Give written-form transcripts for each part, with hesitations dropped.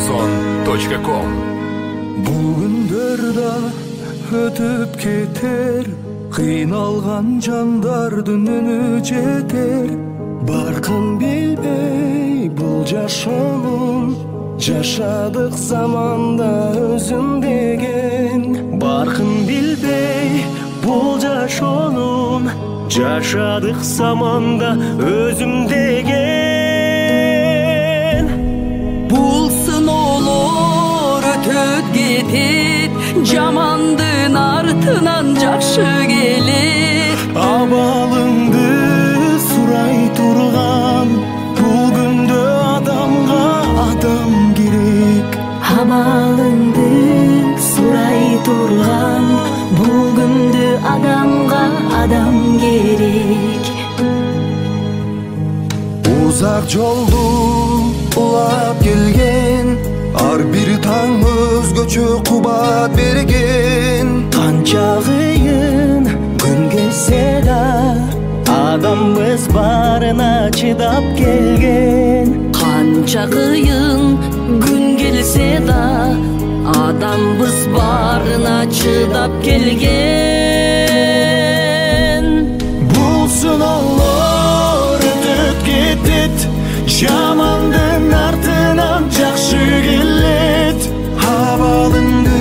Samson.com. Бул күндөр да өтүп кетер, кыйналган жандардын үнү жетер. Баркын билбей бул жашоонун, жашадык заманда өзүм деген. Баркын билбей бул жашоонун, жашадык заманда өзүм деген. Бул сыноолор өтөт кетет, жамандын артынан жакшы келет. Абалыңды сурай турган, бул күндө адамга адам керек. Абалыңды сурай турган, бул күндө адамга адам керек. Узак жолду улап келген, ар бир таң өзгөчө кубат берген. Канча кыйын күн келсе да, адамбыз барына чыдап келген. Канча кыйын күн келсе да, адамбыз барына чыдап келген. Бул сыноолор өтөт кетет, жамандын артынан жакшы келет. Абалыңды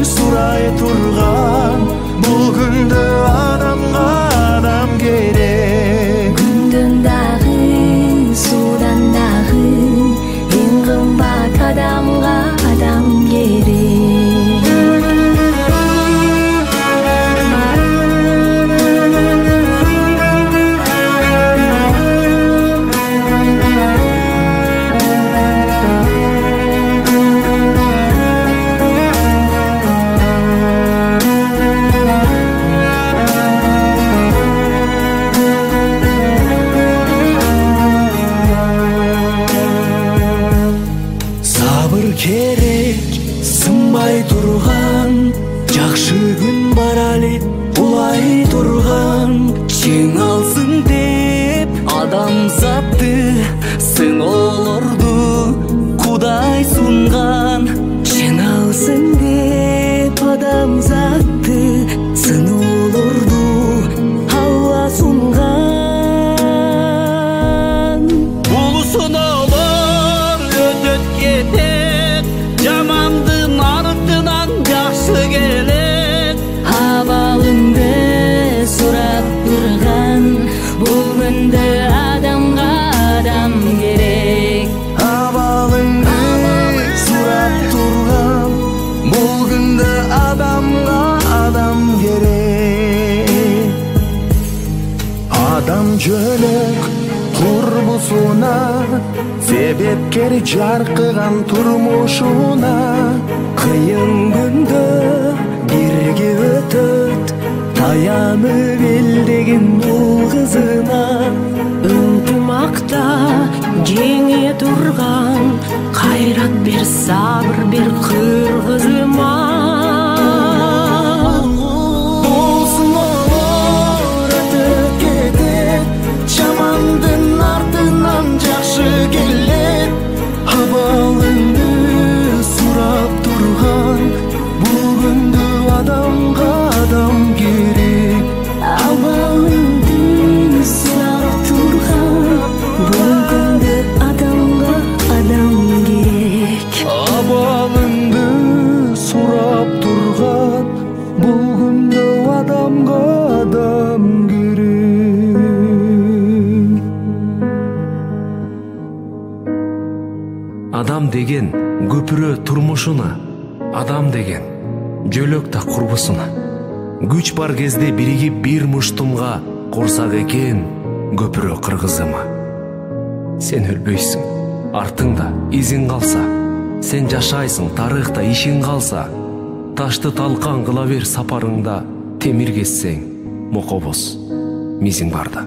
сурай турган, бул күндө адамга адам керек. Күндөн дагы, суудан дагы, эң кымбат адамга адам керек. Керек, сынбай турган, жакшы күн бар али улай турган. Жеңалсын деп адамзатты, сыноолорду Кудай сунган. Жеңалсын деп адамзатты, сыноолорду Алла сунган. Бул сыноолор өтөт кетет, жамандын артынан жакшы келет. Абалыңды сурап турган, бул күндө адамга адам керек. Абалыңды сурап турган, бул күндө адамга адам керек. Адам жөлөк курбусуна, себепкер жаркыган турмушуна. Кыйын күндө бирге өтөт, таянып элдеген бул кызына. Ынтымакта жеңе турган, кайрат бер, сабыр бер кыргызыма. Бул сыноолор өтөп кетет, жамандын артынан жакшы келет. Абалыңды сурап турган, бул күндө адамга адам керек. Абалыңды сурап турган, бул күндө адамга адам керек. Абалыңды сурап турган, бул күндө адамга адам керек. Адам деген көпүрө турмушуна, адам деген жөлөк та курбусуна. Күч бар кезде биригип бир муштумга курсак экен көпүрө кыргызыма. Сен өлбөйсүң, артыңда изиң калса, сен жашайсың, тарыхта ишиң калса. Ташты талкан кыла бер сапарыңда, темир кессең мокобоз мизиң барда.